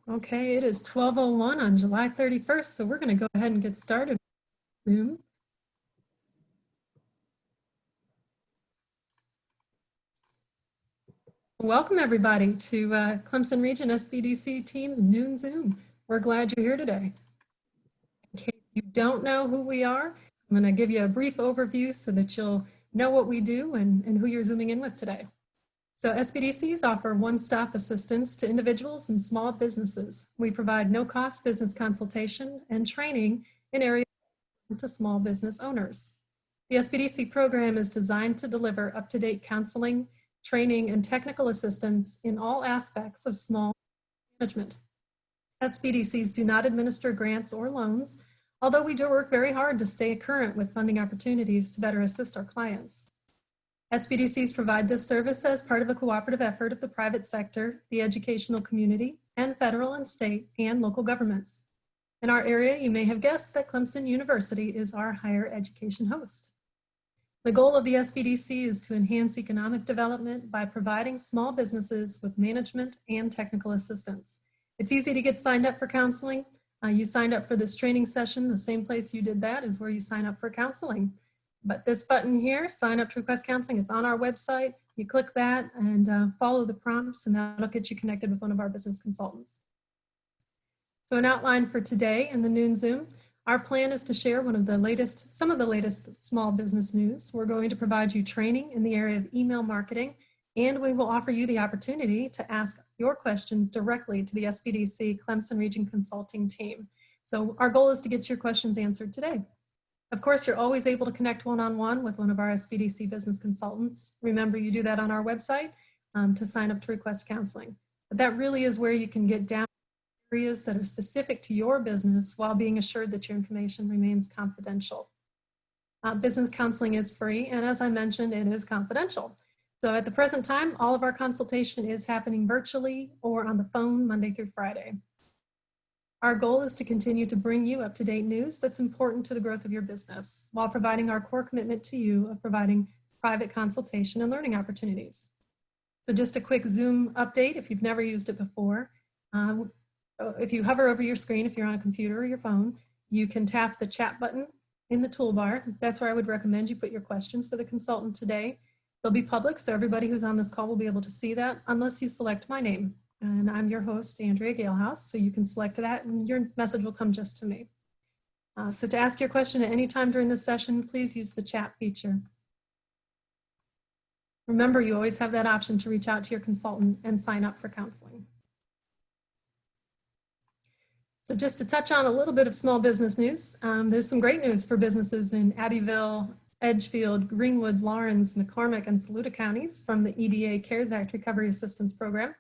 Okay, it is 12:01 on July 31st, so we're going to go ahead and get started with Zoom. Welcome everybody to Clemson Region SBDC Team's Noon Zoom. We're glad you're here today. In case you don't know who we are, I'm going to give you a brief overview so that you'll know what we do and who you're Zooming in with today. So SBDCs offer one-stop assistance to individuals and small businesses. We provide no-cost business consultation and training in areas to small business owners. The SBDC program is designed to deliver up-to-date counseling, training, and technical assistance in all aspects of small management. SBDCs do not administer grants or loans, although we do work very hard to stay current with funding opportunities to better assist our clients. SBDCs provide this service as part of a cooperative effort of the private sector, the educational community, and federal and state and local governments. In our area, you may have guessed that Clemson University is our higher education host. The goal of the SBDC is to enhance economic development by providing small businesses with management and technical assistance. It's easy to get signed up for counseling. You signed up for this training session. The same place you did that is where you sign up for counseling. But this button here, sign up to request counseling, it's on our website. You click that and follow the prompts, and that'll get you connected with one of our business consultants. So an outline for today in the Noon Zoom. Our plan is to share some of the latest small business news. We're going to provide you training in the area of email marketing, and we will offer you the opportunity to ask your questions directly to the SBDC Clemson Region Consulting team. So our goal is to get your questions answered today. Of course, you're always able to connect one-on-one with one of our SBDC business consultants. Remember, you do that on our website to sign up to request counseling. But that really is where you can get down areas that are specific to your business while being assured that your information remains confidential. Business counseling is free, and as I mentioned, it is confidential. So at the present time, all of our consultation is happening virtually or on the phone Monday through Friday. Our goal is to continue to bring you up-to-date news that's important to the growth of your business while providing our core commitment to you of providing private consultation and learning opportunities. So just a quick Zoom update if you've never used it before. If you hover over your screen, if you're on a computer or your phone, you can tap the chat button in the toolbar. That's where I would recommend you put your questions for the consultant today. They'll be public, so everybody who's on this call will be able to see that unless you select my name. And I'm your host, Andrea Galehouse, so you can select that and your message will come just to me. So to ask your question at any time during this session, please use the chat feature. Remember, you always have that option to reach out to your consultant and sign up for counseling. So just to touch on a little bit of small business news, there's some great news for businesses in Abbeville, Edgefield, Greenwood, Lawrence, McCormick, and Saluda counties from the EDA CARES Act Recovery Assistance Program.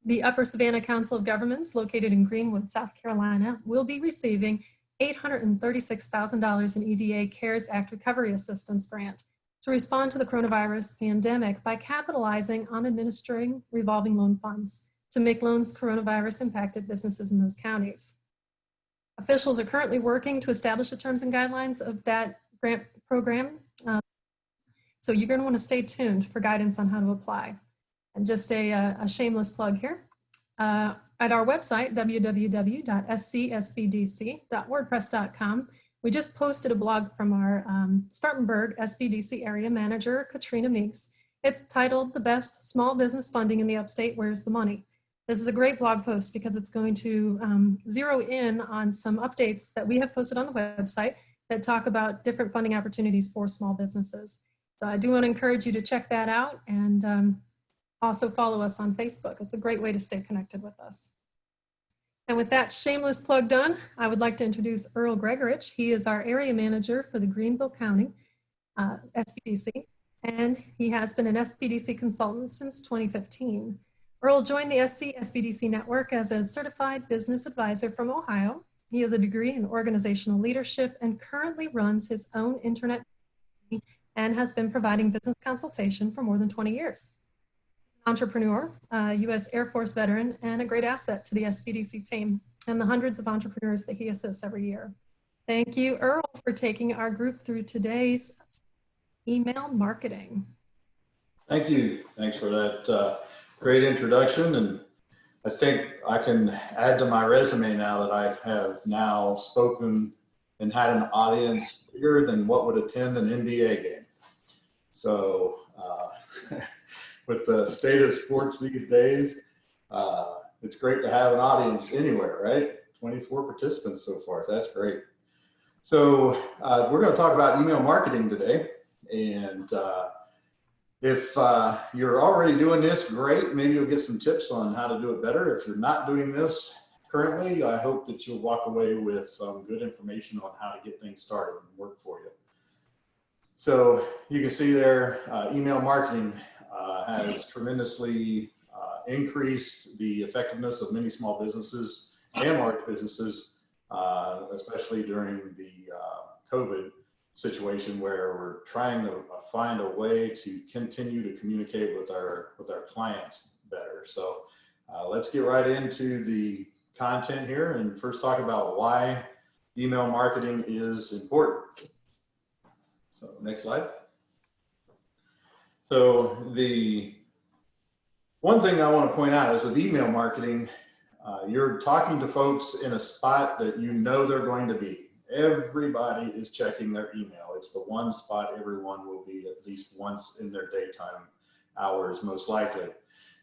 The Upper Savannah Council of Governments, located in Greenwood, South Carolina, will be receiving $836,000 in EDA CARES Act Recovery Assistance Grant to respond to the coronavirus pandemic by capitalizing on administering revolving loan funds to make loans coronavirus impacted businesses in those counties. Officials are currently working to establish the terms and guidelines of that grant program. So you're going to want to stay tuned for guidance on how to apply. And just a shameless plug here. At our website, www.scsbdc.wordpress.com, we just posted a blog from our Spartanburg SBDC area manager, Katrina Meeks. It's titled, "The Best Small Business Funding in the Upstate, Where's the Money?" This is a great blog post because it's going to zero in on some updates that we have posted on the website that talk about different funding opportunities for small businesses. So I do want to encourage you to check that out and also follow us on Facebook. It's a great way to stay connected with us. And with that shameless plug done, I would like to introduce Earl Gregorich. He is our area manager for the Greenville County SBDC, and he has been an SBDC consultant since 2015. Earl joined the SBDC network as a certified business advisor from Ohio. He has a degree in organizational leadership and currently runs his own internet and has been providing business consultation for more than 20 years. Entrepreneur, U.S. Air Force veteran, and a great asset to the SBDC team and the hundreds of entrepreneurs that he assists every year. Thank you, Earl, for taking our group through today's email marketing. Thank you. Thanks for that great introduction. And I think I can add to my resume now that I have now spoken and had an audience bigger than what would attend an NBA game. So with the state of sports these days, it's great to have an audience anywhere, right? 24 participants so far. That's great. So we're going to talk about email marketing today. And if you're already doing this, great. Maybe you'll get some tips on how to do it better. If you're not doing this currently, I hope that you'll walk away with some good information on how to get things started and work for you. So you can see there, email marketing has tremendously increased the effectiveness of many small businesses and large businesses, especially during the COVID situation where we're trying to find a way to continue to communicate with our clients better. So let's get right into the content here and first talk about why email marketing is important. So next slide. So the one thing I want to point out is with email marketing, you're talking to folks in a spot that you know they're going to be. Everybody is checking their email. It's the one spot everyone will be at least once in their daytime hours, most likely.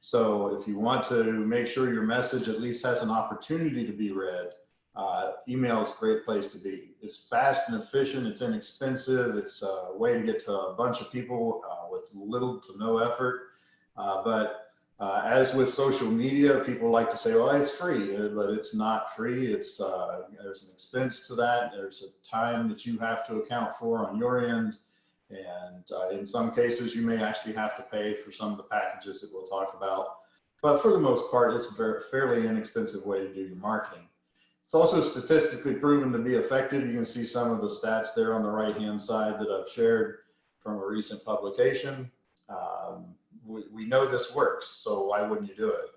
So if you want to make sure your message at least has an opportunity to be read, email is a great place to be. It's fast and efficient, it's inexpensive, it's a way to get to a bunch of people with little to no effort. As with social media, people like to say, well, it's free, but it's not free. It's there's an expense to that. There's a time that you have to account for on your end. And in some cases, you may actually have to pay for some of the packages that we'll talk about. But for the most part, it's a fairly inexpensive way to do your marketing. It's also statistically proven to be effective. You can see some of the stats there on the right-hand side that I've shared from a recent publication. We know this works, so why wouldn't you do it?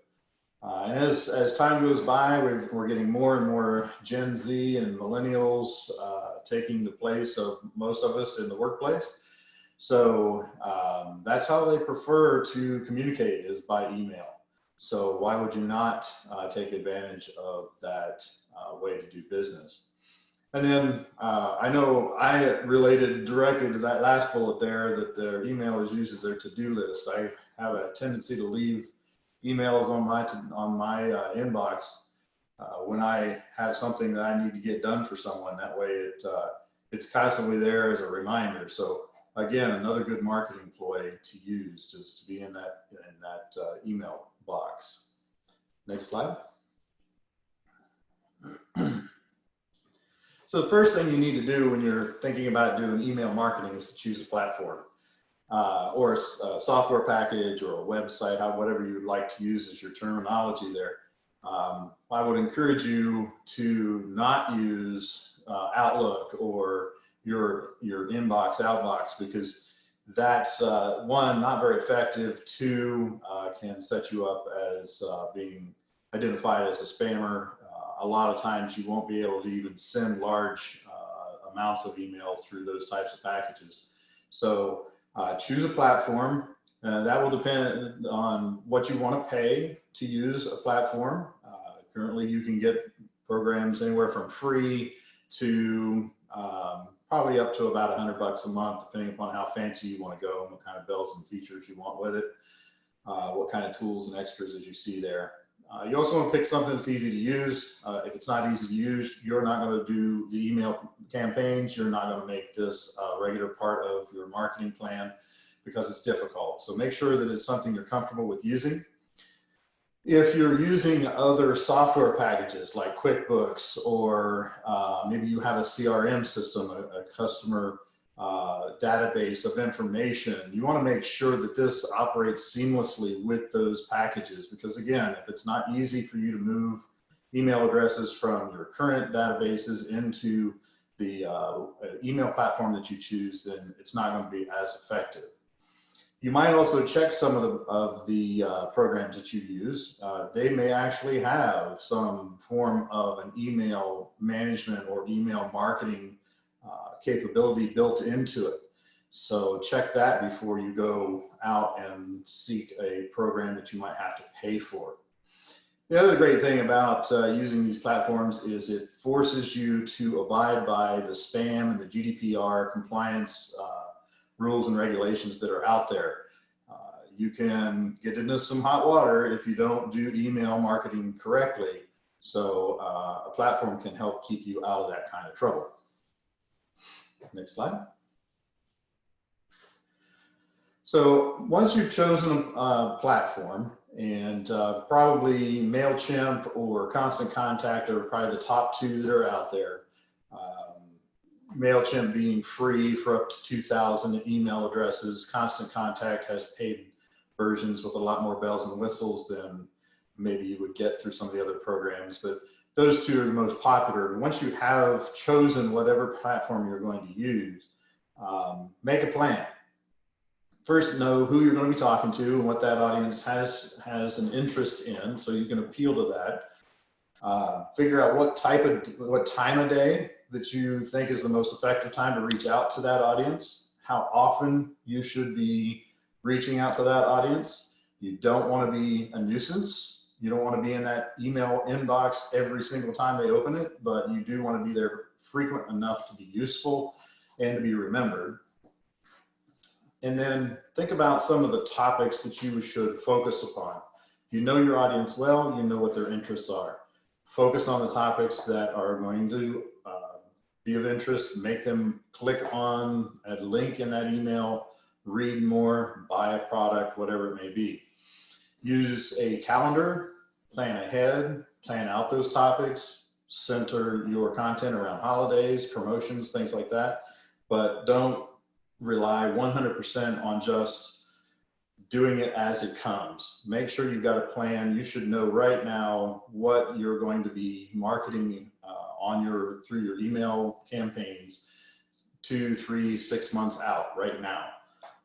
And as time goes by, we're getting more and more Gen Z and millennials taking the place of most of us in the workplace. So that's how they prefer to communicate, is by email. So why would you not take advantage of that way to do business? And then I know I related directly to that last bullet there, that their email is used as their to-do list. I have a tendency to leave emails on my inbox when I have something that I need to get done for someone. That way it's constantly there as a reminder. So again, another good marketing ploy to use, just to be in that email box. Next slide. So the first thing you need to do when you're thinking about doing email marketing is to choose a platform or a software package or a website, whatever you would like to use as your terminology there. I would encourage you to not use Outlook or your inbox outbox, because that's one, not very effective. Two, can set you up as being identified as a spammer. A lot of times you won't be able to even send large amounts of email through those types of packages. So choose a platform. That will depend on what you want to pay to use a platform. Currently you can get programs anywhere from free to probably up to about $100 a month, depending upon how fancy you want to go and what kind of bells and features you want with it, what kind of tools and extras as you see there. You also want to pick something that's easy to use. If it's not easy to use, you're not going to do the email campaigns. You're not going to make this a regular part of your marketing plan because it's difficult. So make sure that it's something you're comfortable with using. If you're using other software packages like QuickBooks, or maybe you have a CRM system, a customer database of information, you want to make sure that this operates seamlessly with those packages, because again, if it's not easy for you to move email addresses from your current databases into the email platform that you choose, then it's not going to be as effective. You might also check some of the programs that you use. They may actually have some form of an email management or email marketing capability built into it. So check that before you go out and seek a program that you might have to pay for. The other great thing about using these platforms is it forces you to abide by the spam and the GDPR compliance rules and regulations that are out there. You can get into some hot water if you don't do email marketing correctly. So a platform can help keep you out of that kind of trouble. Next slide. So once you've chosen a platform, and probably MailChimp or Constant Contact are probably the top two that are out there. MailChimp being free for up to 2,000 email addresses. Constant Contact has paid versions with a lot more bells and whistles than maybe you would get through some of the other programs, but those two are the most popular. Once you have chosen whatever platform you're going to use, make a plan. First, know who you're going to be talking to and what that audience has an interest in, so you can appeal to that. Figure out what time of day that you think is the most effective time to reach out to that audience, how often you should be reaching out to that audience. You don't want to be a nuisance. You don't want to be in that email inbox every single time they open it, but you do want to be there frequent enough to be useful and to be remembered. And then think about some of the topics that you should focus upon. If you know your audience well, you know what their interests are. Focus on the topics that are going to be of interest, make them click on a link in that email, read more, buy a product, whatever it may be. Use a calendar, plan ahead, plan out those topics, center your content around holidays, promotions, things like that, but don't rely 100% on just doing it as it comes. Make sure you've got a plan. You should know right now what you're going to be marketing through your email campaigns 2, 3, 6 months out right now.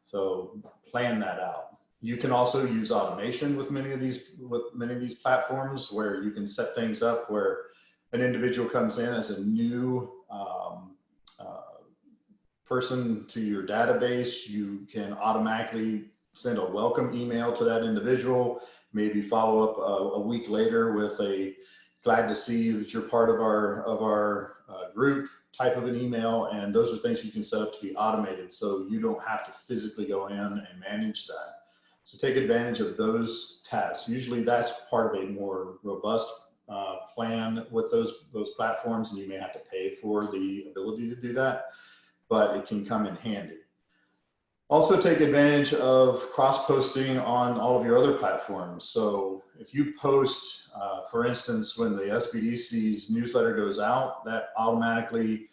So plan that out. You can also use automation with many of these platforms, where you can set things up where an individual comes in as a new person to your database. You can automatically send a welcome email to that individual, maybe follow up a week later with a glad to see you that you're part of our group type of an email. And those are things you can set up to be automated, so you don't have to physically go in and manage that. So take advantage of those tasks. Usually that's part of a more robust plan with those platforms, and you may have to pay for the ability to do that, but it can come in handy. Also take advantage of cross-posting on all of your other platforms. So if you post, for instance, when the SBDC's newsletter goes out, that automatically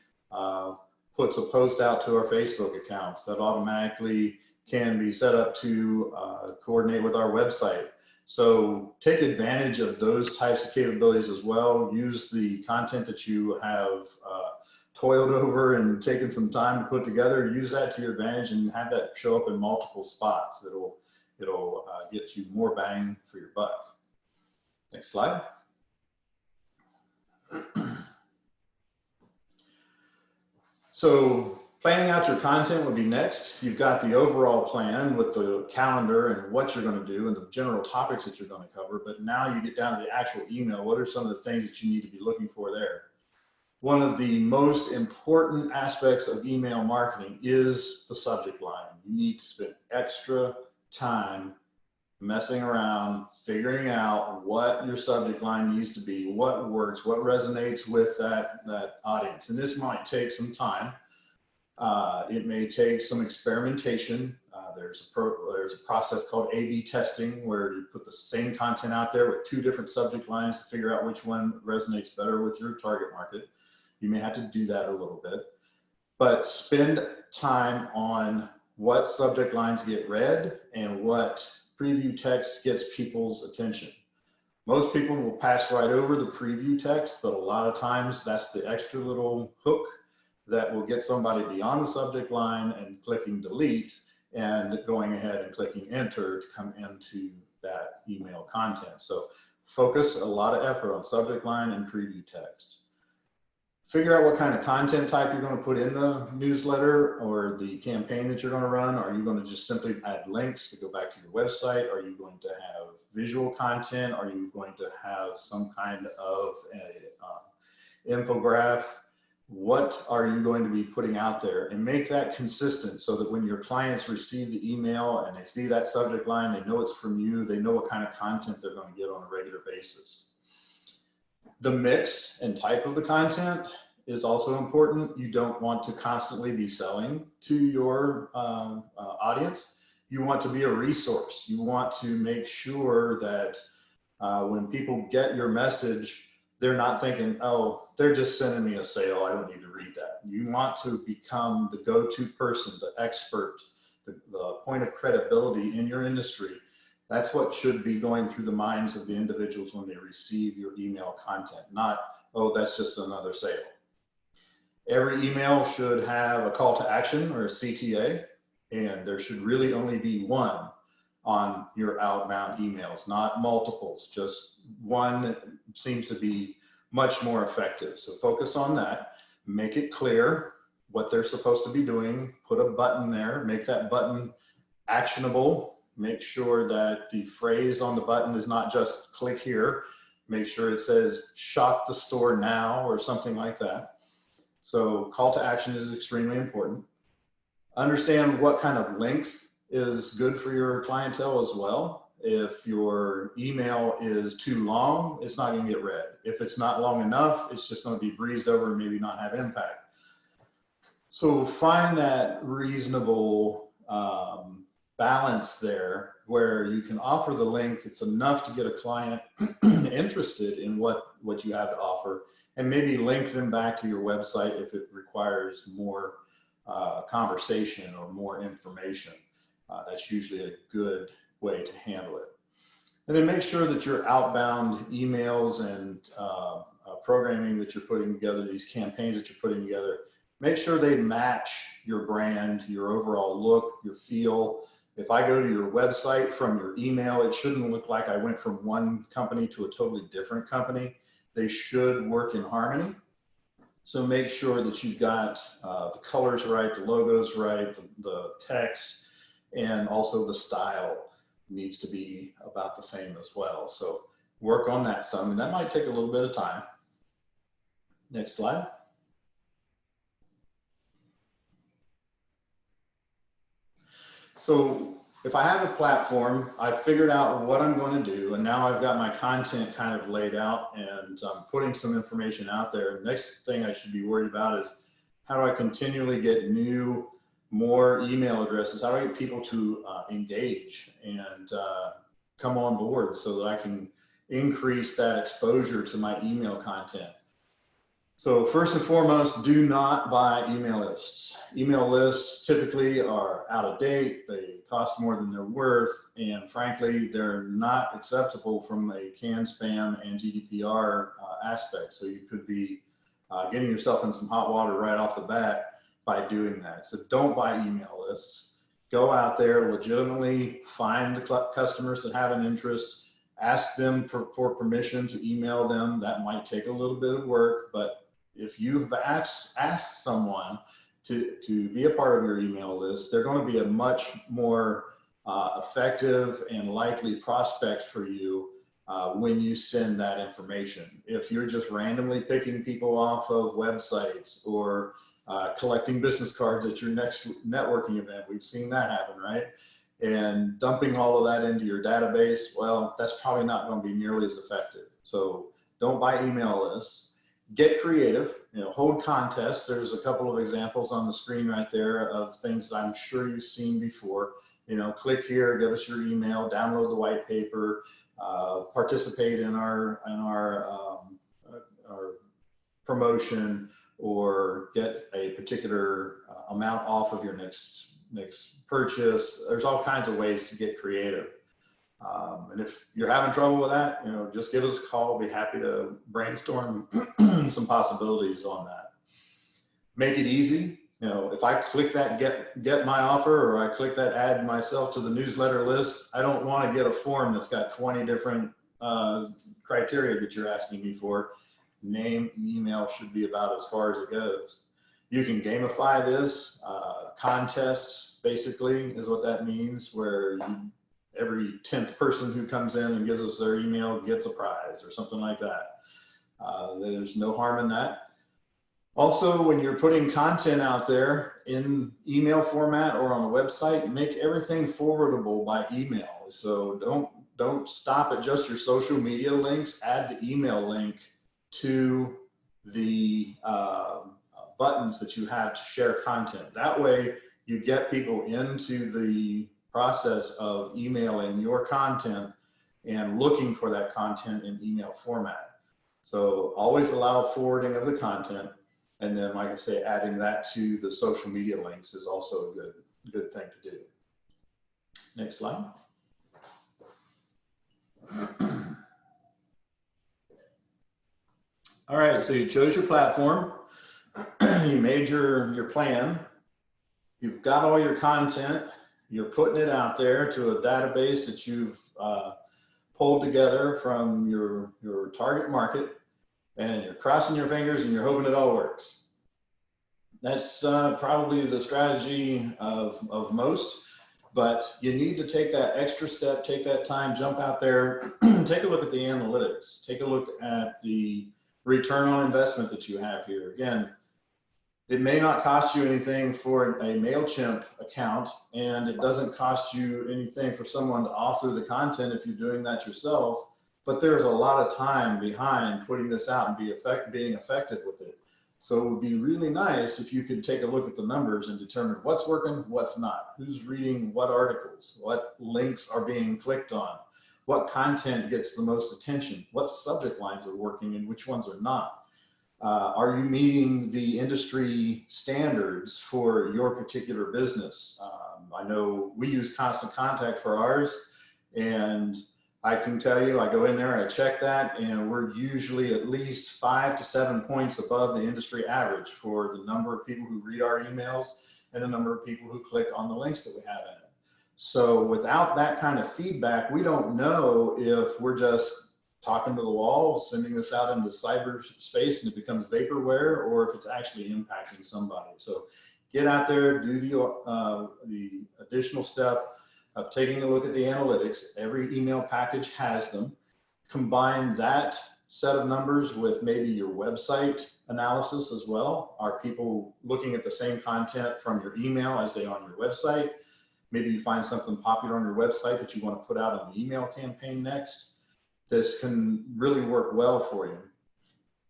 puts a post out to our Facebook accounts. That automatically can be set up to coordinate with our website. So take advantage of those types of capabilities as well. Use the content that you have toiled over and taken some time to put together. Use that to your advantage and have that show up in multiple spots. It'll get you more bang for your buck. Next slide. So planning out your content would be next. You've got the overall plan with the calendar and what you're going to do and the general topics that you're going to cover. But now you get down to the actual email. What are some of the things that you need to be looking for there? One of the most important aspects of email marketing is the subject line. You need to spend extra time messing around, figuring out what your subject line needs to be, what works, what resonates with that audience. And this might take some time. It may take some experimentation. There's a process called A/B testing, where you put the same content out there with 2 different subject lines to figure out which one resonates better with your target market. You may have to do that a little bit, but spend time on what subject lines get read and what preview text gets people's attention. Most people will pass right over the preview text, but a lot of times that's the extra little hook that will get somebody beyond the subject line and clicking delete and going ahead and clicking enter to come into that email content. So focus a lot of effort on subject line and preview text. Figure out what kind of content type you're going to put in the newsletter or the campaign that you're going to run. Are you going to just simply add links to go back to your website? Are you going to have visual content? Are you going to have some kind of a, infographic? What are you going to be putting out there? And make that consistent so that when your clients receive the email and they see that subject line, they know it's from you, they know what kind of content they're going to get on a regular basis. The mix and type of the content is also important. You don't want to constantly be selling to your audience. You want to be a resource. You want to make sure that when people get your message, they're not thinking, oh, they're just sending me a sale, I don't need to read that. You want to become the go-to person, the expert, the point of credibility in your industry. That's what should be going through the minds of the individuals when they receive your email content, not, oh, that's just another sale. Every email should have a call to action or a CTA, and there should really only be one on your outbound emails, not multiples. Just one seems to be much more effective. So focus on that, make it clear what they're supposed to be doing, put a button there, make that button actionable. Make sure that the phrase on the button is not just click here. Make sure it says shop the store now or something like that. So call to action is extremely important. Understand what kind of length is good for your clientele as well. If your email is too long, it's not going to get read. If it's not long enough, it's just going to be breezed over and maybe not have impact. So find that reasonable balance there where you can offer the length that's enough to get a client interested in what you have to offer, and maybe link them back to your website if it requires more conversation or more information. That's usually a good way to handle it. And then make sure that your outbound emails and programming that you're putting together, these campaigns that you're putting together, make sure they match your brand, your overall look, your feel. If I go to your website from your email, it shouldn't look like I went from one company to a totally different company. They should work in harmony. So make sure that you've got the colors right, the logos right, the text, and also the style needs to be about the same as well. So work on that some, and that might take a little bit of time. Next slide. So if I have a platform, I've figured out what I'm going to do, and now I've got my content kind of laid out and I'm putting some information out there. The next thing I should be worried about is how do I continually get new, more email addresses? How do I get people to engage and come on board so that I can increase that exposure to my email content? So first and foremost, do not buy email lists. Email lists typically are out of date, they cost more than they're worth, and frankly, they're not acceptable from a CAN spam and GDPR aspect. So you could be getting yourself in some hot water right off the bat by doing that. So don't buy email lists. Go out there, legitimately find the customers that have an interest, ask them for permission to email them. That might take a little bit of work, but if you've asked someone to be a part of your email list, they're going to be a much more effective and likely prospect for you when you send that information. If you're just randomly picking people off of websites or collecting business cards at your next networking event, we've seen that happen, right? And dumping all of that into your database, well, that's probably not going to be nearly as effective. So don't buy email lists. Get creative, hold contests. There's a couple of examples on the screen right there of things that I'm sure you've seen before. Click here, give us your email, download the white paper, participate in our promotion, or get a particular amount off of your next purchase. There's all kinds of ways to get creative. And if you're having trouble with that, just give us a call. We'll be happy to brainstorm some possibilities on that. Make it easy. If I click that get my offer, or I click that add myself to the newsletter list, I don't want to get a form that's got 20 different criteria that you're asking me for. name, email should be about as far as it goes. You can gamify this. Contests basically is what that means, where every 10th person who comes in and gives us their email gets a prize or something like that. There's no harm in that. Also, when you're putting content out there in email format or on a website, make everything forwardable by email. So don't stop at just your social media links. Add the email link to the buttons that you have to share content. That way you get people into the process of emailing your content and looking for that content in email format. So always allow forwarding of the content. And then, like I say, adding that to the social media links is also a good thing to do. Next slide. All right, so you chose your platform, you made your plan, you've got all your content, you're putting it out there to a database that you've pulled together from your target market, and you're crossing your fingers and you're hoping it all works. That's probably the strategy of most, but you need to take that extra step, take that time, jump out there, take a look at the analytics, take a look at the return on investment that you have here. Again, it may not cost you anything for a MailChimp account, and it doesn't cost you anything for someone to author the content if you're doing that yourself, but there's a lot of time behind putting this out and being effective with it. So it would be really nice if you could take a look at the numbers and determine what's working, what's not, who's reading what articles, what links are being clicked on, what content gets the most attention, what subject lines are working and which ones are not. Are you meeting the industry standards for your particular business? I know we use Constant Contact for ours, and I can tell you, I go in there, I check that, and we're usually at least 5 to 7 points above the industry average for the number of people who read our emails and the number of people who click on the links that we have in it. So without that kind of feedback, we don't know if we're just talking to the wall, sending this out into cyberspace and it becomes vaporware, or if it's actually impacting somebody. So get out there, do the additional step of taking a look at the analytics. Every email package has them. Combine that set of numbers with maybe your website analysis as well. Are people looking at the same content from your email as they are on your website? Maybe you find something popular on your website that you want to put out on the email campaign next. This can really work well for you.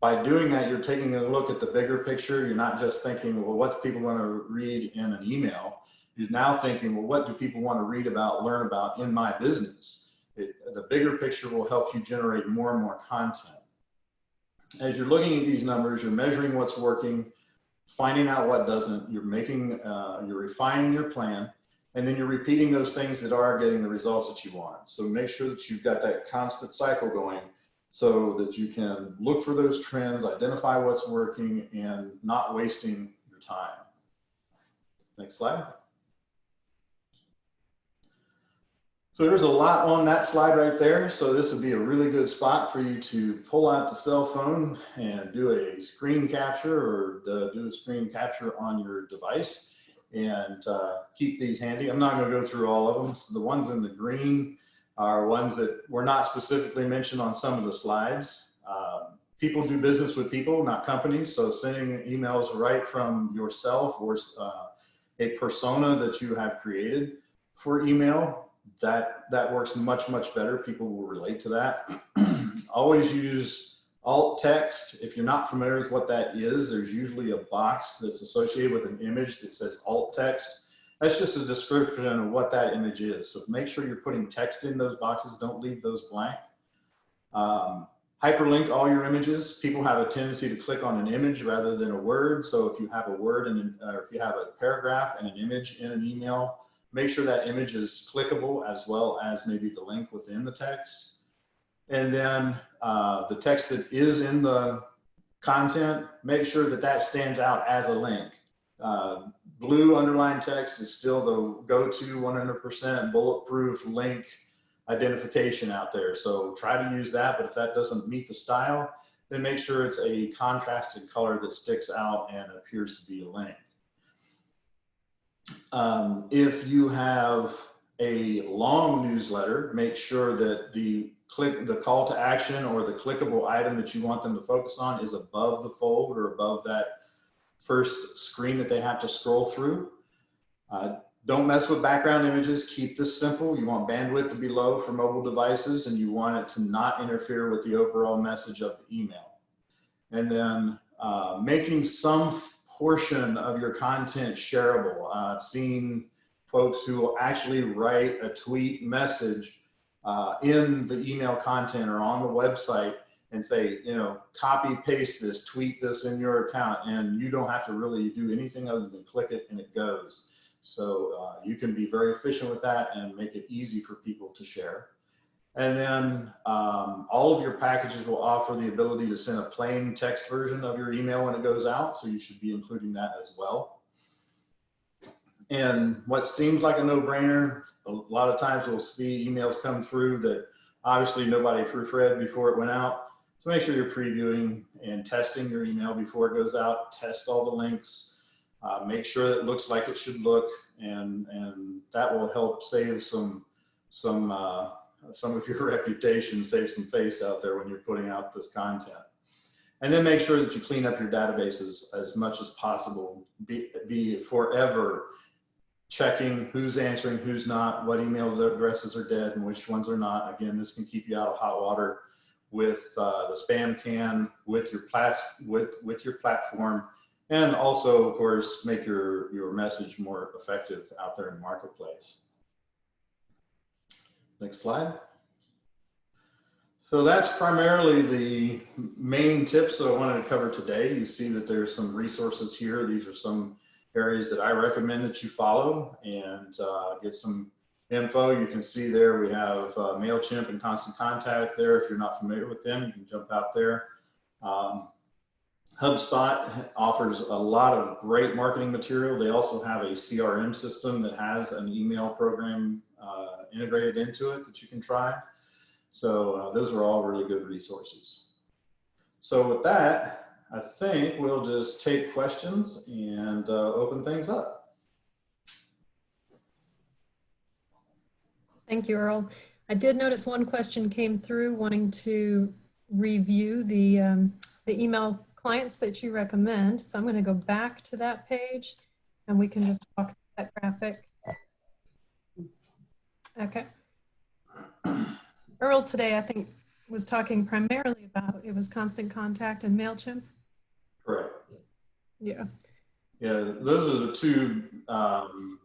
By doing that, you're taking a look at the bigger picture. You're not just thinking, well, what's people going to read in an email? You're now thinking, well, what do people want to read about, learn about in my business? The bigger picture will help you generate more and more content. As you're looking at these numbers, you're measuring what's working, finding out what doesn't. You're refining your plan, and then you're repeating those things that are getting the results that you want. So make sure that you've got that constant cycle going so that you can look for those trends, identify what's working, and not wasting your time. Next slide. So there's a lot on that slide right there. So this would be a really good spot for you to pull out the cell phone and do a screen capture, or do a screen capture on your device, and keep these handy. I'm not going to go through all of them. So the ones in the green are ones that were not specifically mentioned on some of the slides. People do business with people, not companies. So sending emails right from yourself or a persona that you have created for email, that works much, much better. People will relate to that. Always use alt text. If you're not familiar with what that is, there's usually a box that's associated with an image that says alt text. That's just a description of what that image is. So make sure you're putting text in those boxes. Don't leave those blank. Hyperlink all your images. People have a tendency to click on an image rather than a word. So if you have a word or if you have a paragraph and an image in an email, make sure that image is clickable, as well as maybe the link within the text. And then the text that is in the content, make sure that that stands out as a link. Blue underlined text is still the go-to 100% bulletproof link identification out there. So try to use that, but if that doesn't meet the style, then make sure it's a contrasted color that sticks out and appears to be a link. If you have a long newsletter, make sure that the call to action or the clickable item that you want them to focus on is above the fold or above that first screen that they have to scroll through. Don't mess with background images. Keep this simple. You want bandwidth to be low for mobile devices, and you want it to not interfere with the overall message of the email. And then making some portion of your content shareable. I've seen folks who will actually write a tweet message in the email content or on the website and say, you know, copy, paste this, tweet this in your account, and you don't have to really do anything other than click it and it goes. So you can be very efficient with that and make it easy for people to share. And then all of your packages will offer the ability to send a plain text version of your email when it goes out. So you should be including that as well. And what seems like a no-brainer, a lot of times we'll see emails come through that obviously nobody proofread before it went out. So make sure you're previewing and testing your email before it goes out. Test all the links. Make sure that it looks like it should look, and that will help save some of your reputation, save some face out there when you're putting out this content. And then make sure that you clean up your databases as much as possible. Be forever checking who's answering, who's not, what email addresses are dead and which ones are not. Again, this can keep you out of hot water with the spam can, with your platform, and also, of course, make your message more effective out there in the marketplace. Next slide. So that's primarily the main tips that I wanted to cover today. You see that there's some resources here. These are some areas that I recommend that you follow and get some info. You can see there we have MailChimp and Constant Contact there. If you're not familiar with them, you can jump out there. HubSpot offers a lot of great marketing material. They also have a CRM system that has an email program integrated into it that you can try. So those are all really good resources. So with that, I think we'll just take questions and open things up. Thank you, Earl. I did notice one question came through wanting to review the email clients that you recommend. So I'm going to go back to that page and we can just walk through that graphic. Okay. Earl today, I think, was talking primarily about, it was Constant Contact and MailChimp. Correct. Yeah. Yeah, those are the two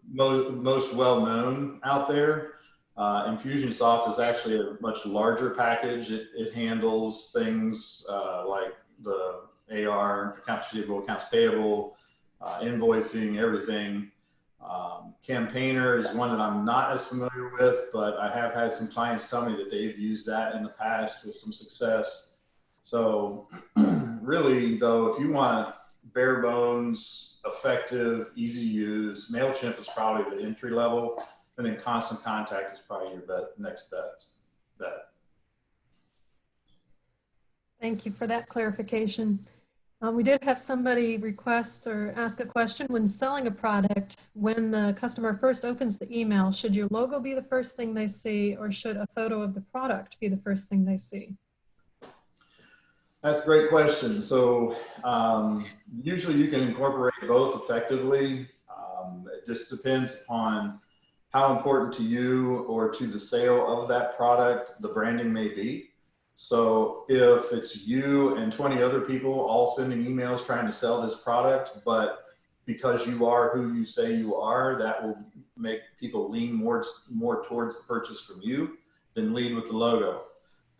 most well-known out there. Infusionsoft is actually a much larger package. It handles things like the AR, accounts receivable, accounts payable, invoicing, everything. Campaigner is one that I'm not as familiar with, but I have had some clients tell me that they've used that in the past with some success. So really, though, if you want bare bones, effective, easy to use, MailChimp is probably the entry level, and then Constant Contact is probably your next bet. Thank you for that clarification. We did have somebody request or ask a question. When selling a product, when the customer first opens the email, should your logo be the first thing they see, or should a photo of the product be the first thing they see? That's a great question. So usually you can incorporate both effectively. It just depends upon how important to you or to the sale of that product the branding may be. So if it's you and 20 other people all sending emails trying to sell this product, but because you are who you say you are, that will make people lean more towards the purchase from you than lead with the logo.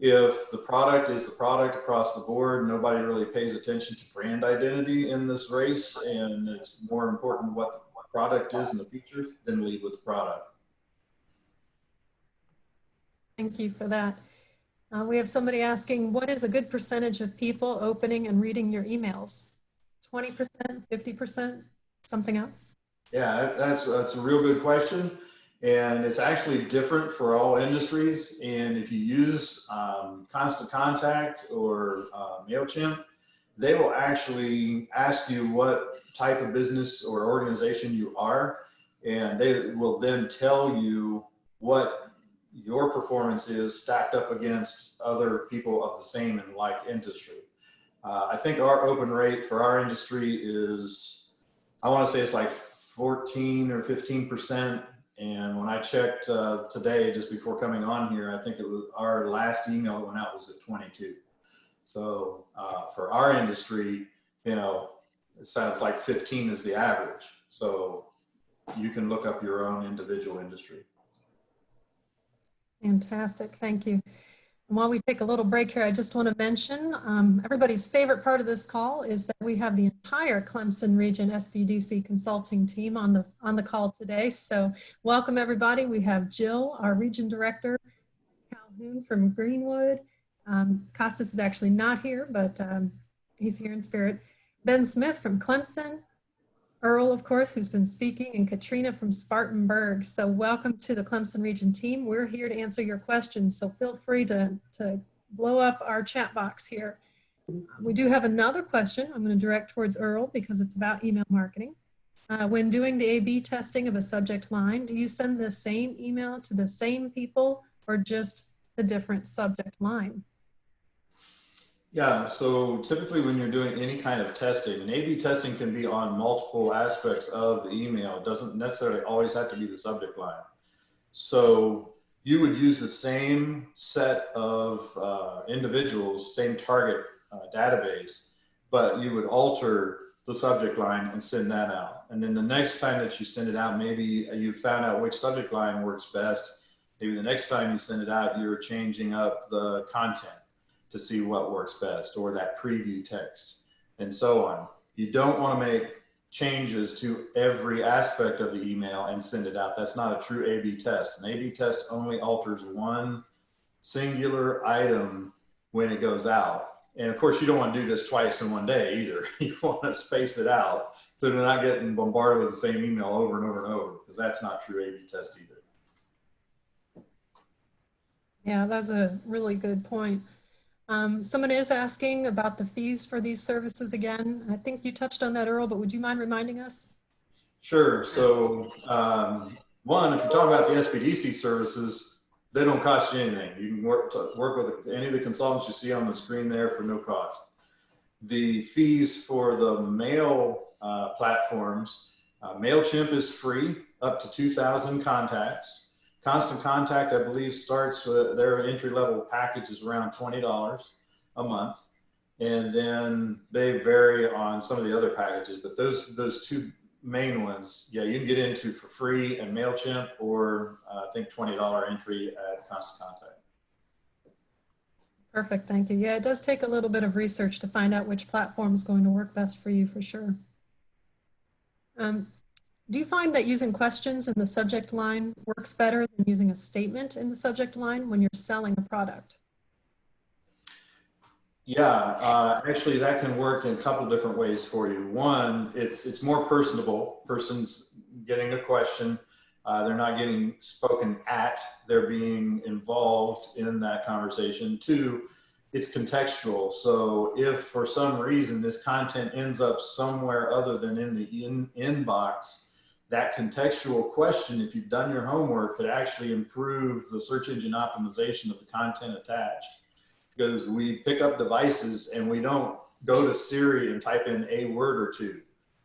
If the product is the product across the board, nobody really pays attention to brand identity in this race, and it's more important what the product is and the features, then lead with the product. Thank you for that. We have somebody asking, what is a good percentage of people opening and reading your emails? 20%, 50%, something else? Yeah, that's a real good question. And it's actually different for all industries. And if you use Constant Contact or MailChimp, they will actually ask you what type of business or organization you are, and they will then tell you what your performance is stacked up against other people of the same and like industry. I think our open rate for our industry is, I want to say it's like 14 or 15%. And when I checked today, just before coming on here, I think it was our last email that went out was at 22. So for our industry, you know, it sounds like 15 is the average. So you can look up your own individual industry. Fantastic, thank you. And while we take a little break here, I just want to mention everybody's favorite part of this call is that we have the entire Clemson Region SBDC consulting team on the call today. So welcome everybody. We have Jill, our region director, Calhoun from Greenwood. Costas is actually not here, but he's here in spirit. Ben Smith from Clemson, Earl, of course, who's been speaking, and Katrina from Spartanburg. So welcome to the Clemson Region team. We're here to answer your questions, so feel free to blow up our chat box here. We do have another question I'm going to direct towards Earl because it's about email marketing. When doing the A/B testing of a subject line, do you send the same email to the same people or just the different subject line? Yeah, so typically when you're doing any kind of testing, and A/B testing can be on multiple aspects of the email. It doesn't necessarily always have to be the subject line. So you would use the same set of individuals, same target database, but you would alter the subject line and send that out. And then the next time that you send it out, maybe you found out which subject line works best. Maybe the next time you send it out, you're changing up the content to see what works best, or that preview text, and so on. You don't want to make changes to every aspect of the email and send it out. That's not a true A/B test. An A/B test only alters one singular item when it goes out. And of course, you don't want to do this twice in one day either. You want to space it out so they're not getting bombarded with the same email over and over and over, because that's not true A/B test either. Yeah, that's a really good point. Someone is asking about the fees for these services again. I think you touched on that, Earl, but would you mind reminding us? Sure. So one, if you're talking about the SBDC services, they don't cost you anything. You can work with any of the consultants you see on the screen there for no cost. The fees for the mail platforms, MailChimp is free up to 2,000 contacts. Constant Contact, I believe, starts with their entry-level package is around $20 a month. And then they vary on some of the other packages, but those two main ones, yeah, you can get into for free and MailChimp, or I think $20 entry at Constant Contact. Perfect, thank you. Yeah, it does take a little bit of research to find out which platform is going to work best for you, for sure. Do you find that using questions in the subject line works better than using a statement in the subject line when you're selling a product? Yeah, actually that can work in a couple different ways for you. One, it's more personable. Person's getting a question. They're not getting spoken at, they're being involved in that conversation. Two, it's contextual. So if for some reason this content ends up somewhere other than in the inbox, that contextual question, if you've done your homework, could actually improve the search engine optimization of the content attached. Because we pick up devices and we don't go to Siri and type in a word or two.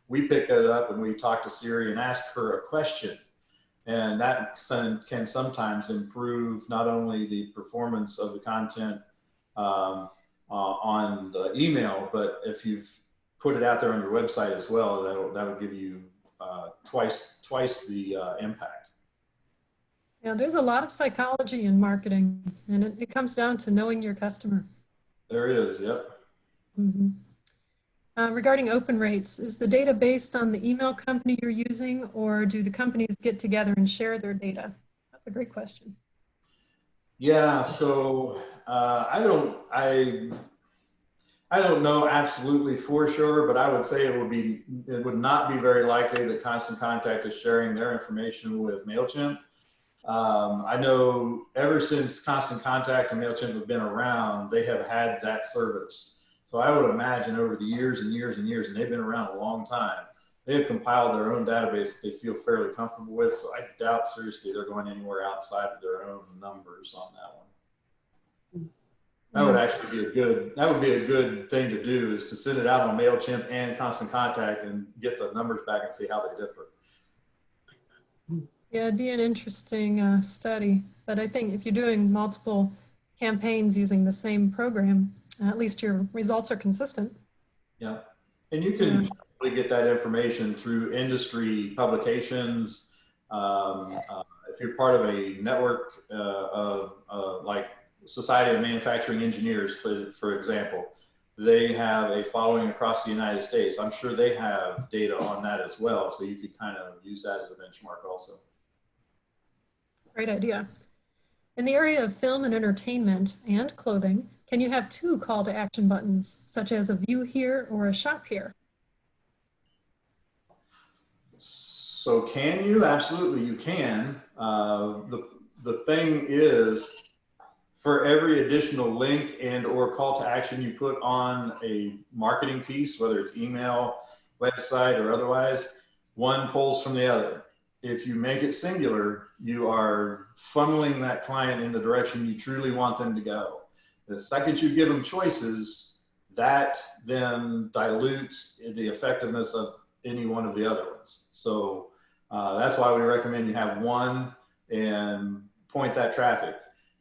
We pick it up and we talk to Siri and ask her a question. And that can sometimes improve not only the performance of the content on the email, but if you've put it out there on your website as well, that would give you twice the impact. Yeah, there's a lot of psychology in marketing, and it comes down to knowing your customer. There is, yep. Mm-hmm. Regarding open rates, is the data based on the email company you're using, or do the companies get together and share their data? That's a great question. Yeah, so I don't know absolutely for sure, but I would say it would not be very likely that Constant Contact is sharing their information with MailChimp. I know ever since Constant Contact and MailChimp have been around, they have had that service. So I would imagine over the years and years and years, and they've been around a long time, they have compiled their own database that they feel fairly comfortable with. So I doubt seriously they're going anywhere outside of their own numbers on that one. That would actually be a good thing to do, is to send it out on MailChimp and Constant Contact and get the numbers back and see how they differ. Yeah, it'd be an interesting study, but I think if you're doing multiple campaigns using the same program, at least your results are consistent. Yeah, and you can probably get that information through industry publications. If you're part of a network of like Society of Manufacturing Engineers, for example, they have a following across the United States. I'm sure they have data on that as well, so you could kind of use that as a benchmark also. Great idea. In the area of film and entertainment and clothing, can you have two call to action buttons, such as a view here or a shop here? So can you? Absolutely, you can. The thing is, for every additional link and or call to action you put on a marketing piece, whether it's email, website, or otherwise, one pulls from the other. If you make it singular, you are funneling that client in the direction you truly want them to go. The second you give them choices, that then dilutes the effectiveness of any one of the other ones. So that's why we recommend you have one and point that traffic.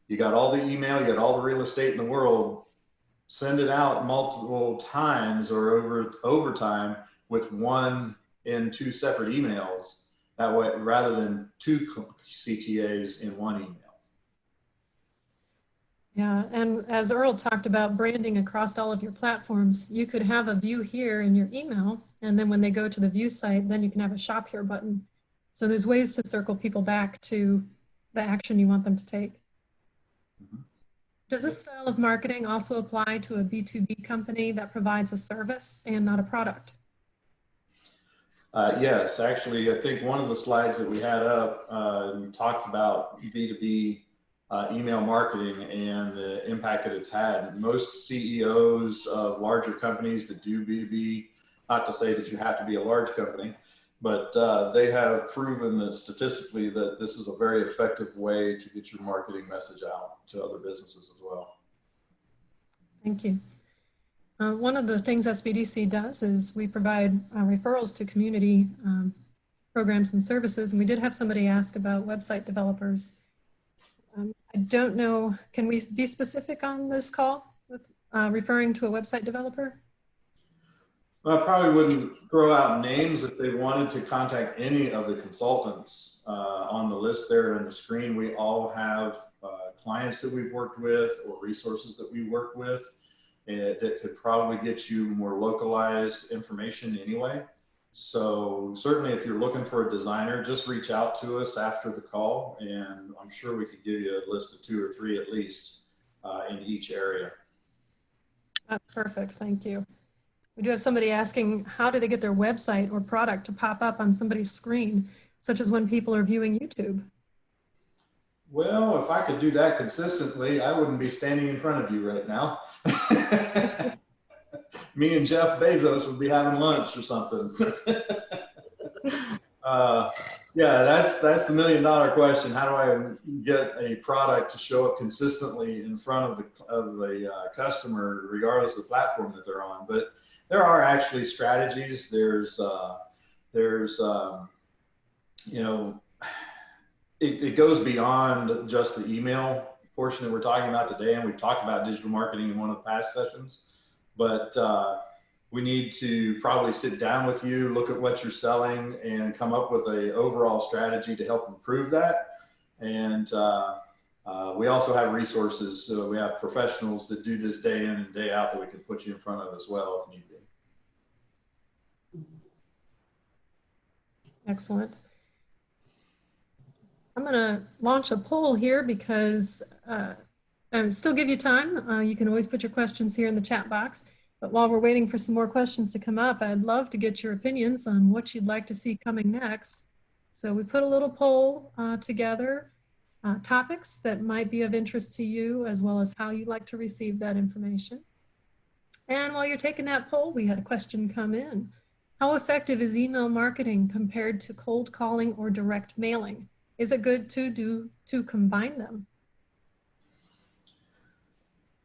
You got all the email, you got all the real estate in the world, send it out multiple times or over time with one and two separate emails. That way, rather than two CTAs in one email. Yeah, and as Earl talked about branding across all of your platforms, you could have a view here in your email, and then when they go to the view site, then you can have a shop here button. So there's ways to circle people back to the action you want them to take. Mm-hmm. Does this style of marketing also apply to a B2B company that provides a service and not a product? Yes, actually, I think one of the slides that we had up talked about B2B email marketing and the impact that it's had. Most CEOs of larger companies that do B2B, not to say that you have to be a large company, but they have proven that statistically that this is a very effective way to get your marketing message out to other businesses as well. Thank you. One of the things SBDC does is we provide referrals to community programs and services, and we did have somebody ask about website developers. I don't know, can we be specific on this call with referring to a website developer? Well, I probably wouldn't throw out names. If they wanted to contact any of the consultants on the list there on the screen. We all have clients that we've worked with or resources that we work with that could probably get you more localized information anyway. So certainly if you're looking for a designer, just reach out to us after the call, and I'm sure we could give you a list of 2 or 3 at least in each area. That's perfect, thank you. We do have somebody asking, how do they get their website or product to pop up on somebody's screen, such as when people are viewing YouTube? Well, if I could do that consistently, I wouldn't be standing in front of you right now. Me and Jeff Bezos would be having lunch or something. Yeah, that's the $1 million question. How do I get a product to show up consistently in front of the customer, regardless of the platform that they're on? But there are actually strategies. There's you know, it goes beyond just the email portion that we're talking about today, and we've talked about digital marketing in one of the past sessions. But we need to probably sit down with you, look at what you're selling, and come up with an overall strategy to help improve that. And we also have resources. So we have professionals that do this day in and day out that we can put you in front of as well if need be. Excellent. I'm going to launch a poll here because I still give you time. You can always put your questions here in the chat box. But while we're waiting for some more questions to come up, I'd love to get your opinions on what you'd like to see coming next. So we put a little poll together. topics that might be of interest to you, as well as how you'd like to receive that information. And while you're taking that poll, we had a question come in. How effective is email marketing compared to cold calling or direct mailing? Is it good to combine them?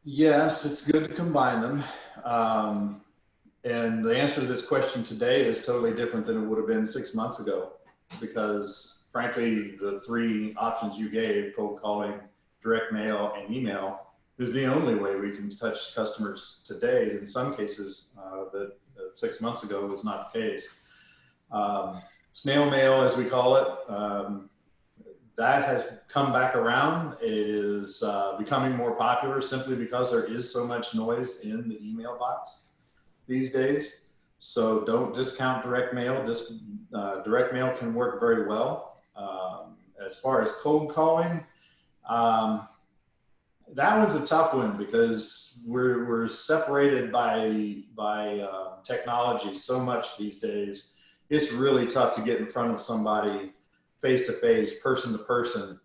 Yes, it's good to combine them. And the answer to this question today is totally different than it would have been 6 months ago, because frankly, the three options you gave, cold calling, direct mail, and email, is the only way we can touch customers today. In some cases, that 6 months ago was not the case. Snail mail, as we call it, that has come back around. It is becoming more popular simply because there is so much noise in the email box these days. So don't discount direct mail. Direct mail can work very well. As far as cold calling, that one's a tough one because we're separated by technology so much these days. It's really tough to get in front of somebody face to face, person to person.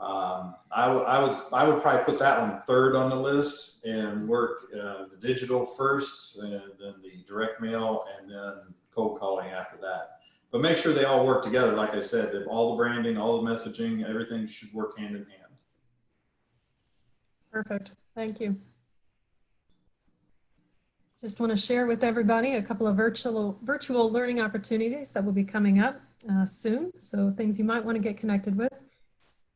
I would probably put that one third on the list and work the digital first, and then the direct mail, and then cold calling after that. But make sure they all work together. Like I said, that all the branding, all the messaging, everything should work hand in hand. Perfect. Thank you. Just want to share with everybody a couple of virtual learning opportunities that will be coming up soon. So things you might want to get connected with.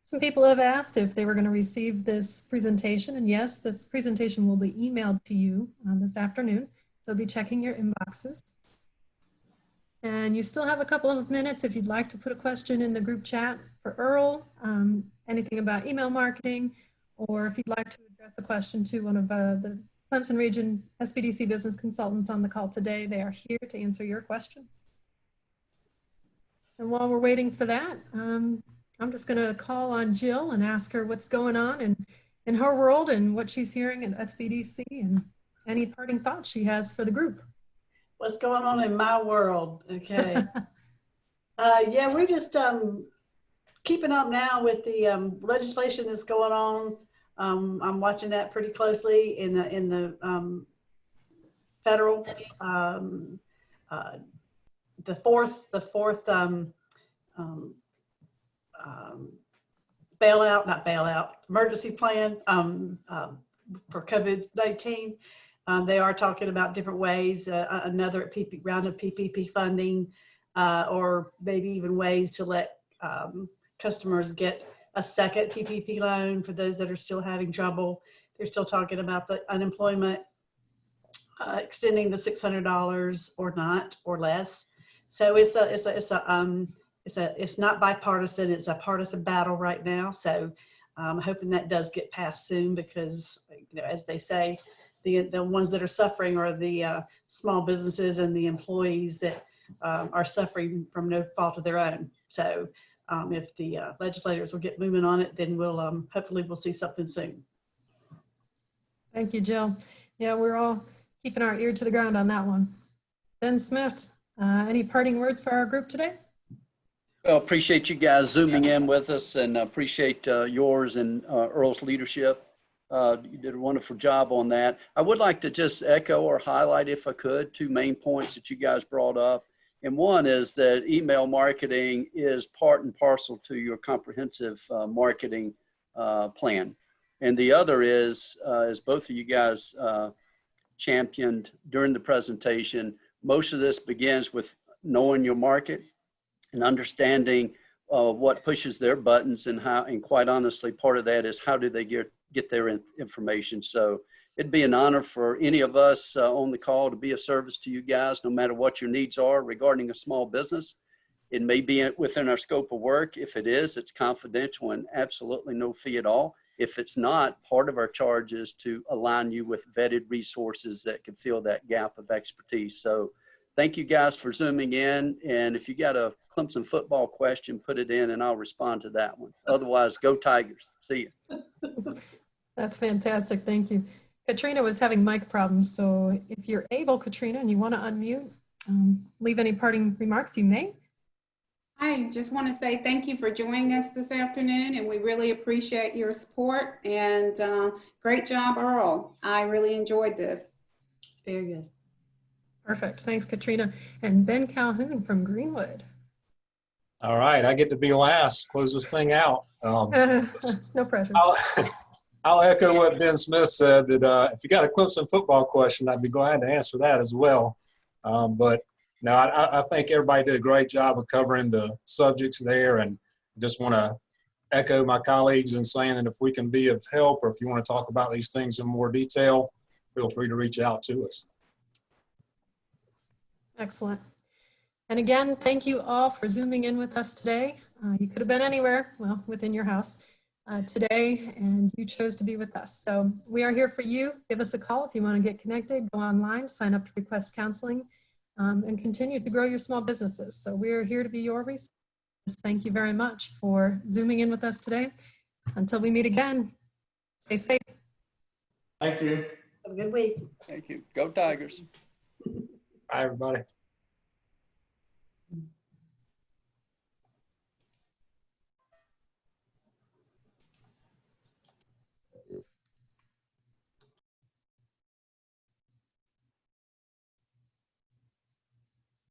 Some people have asked if they were going to receive this presentation, and yes, this presentation will be emailed to you this afternoon. So be checking your inboxes. And you still have a couple of minutes if you'd like to put a question in the group chat for Earl, anything about email marketing, or if you'd like to address a question to one of the Clemson Region SBDC business consultants on the call today. They are here to answer your questions. And while we're waiting for that, I'm just going to call on Jill and ask her what's going on in her world and what she's hearing at SBDC and any parting thoughts she has for the group. What's going on in my world? Okay. Yeah, we're just keeping up now with the legislation that's going on. I'm watching that pretty closely in the federal, the fourth emergency plan for COVID-19. They are talking about different ways, another round of PPP funding, or maybe even ways to let customers get a second PPP loan for those that are still having trouble. They're still talking about the unemployment, extending the $600 or not, or less. So it's not bipartisan. It's a partisan battle right now. So I'm hoping that does get passed soon, because, you know, as they say, the ones that are suffering are the small businesses and the employees that are suffering from no fault of their own. So if the legislators will get moving on it, then we'll hopefully we'll see something soon. Thank you, Jill. Yeah, we're all keeping our ear to the ground on that one. Ben Smith, any parting words for our group today? Well, appreciate you guys zooming in with us, and appreciate yours and Earl's leadership. You did a wonderful job on that. I would like to just echo or highlight, if I could, 2 main points that you guys brought up. And one is that email marketing is part and parcel to your comprehensive marketing plan. And the other is, as both of you guys championed during the presentation, most of this begins with knowing your market and understanding what pushes their buttons, and how, and quite honestly, part of that is how do they get their information. So it'd be an honor for any of us on the call to be of service to you guys, no matter what your needs are regarding a small business. It may be within our scope of work. If it is, it's confidential and absolutely no fee at all. If it's not, part of our charge is to align you with vetted resources that can fill that gap of expertise. So thank you guys for zooming in. And if you got a Clemson football question, put it in and I'll respond to that one. Otherwise, go Tigers. See you. That's fantastic. Thank you. Katrina was having mic problems. So if you're able, Katrina, and you want to unmute, leave any parting remarks, you may. I just want to say thank you for joining us this afternoon, and we really appreciate your support. And great job, Earl. I really enjoyed this. Very good. Perfect. Thanks, Katrina. And Ben Calhoun from Greenwood. All right, I get to be last, close this thing out. No pressure. I'll echo what Ben Smith said, that if you got a Clemson football question, I'd be glad to answer that as well. But no, I think everybody did a great job of covering the subjects there, and just want to echo my colleagues in saying that if we can be of help, or if you want to talk about these things in more detail, feel free to reach out to us. Excellent. And again, thank you all for Zooming in with us today. You could have been anywhere, well, within your house today, and you chose to be with us. So we are here for you. Give us a call if you want to get connected. Go online, sign up to request counseling, and continue to grow your small businesses. So we are here to be your resource. Thank you very much for Zooming in with us today. Until we meet again, stay safe. Thank you. Have a good week. Thank you. Go Tigers. Bye, everybody.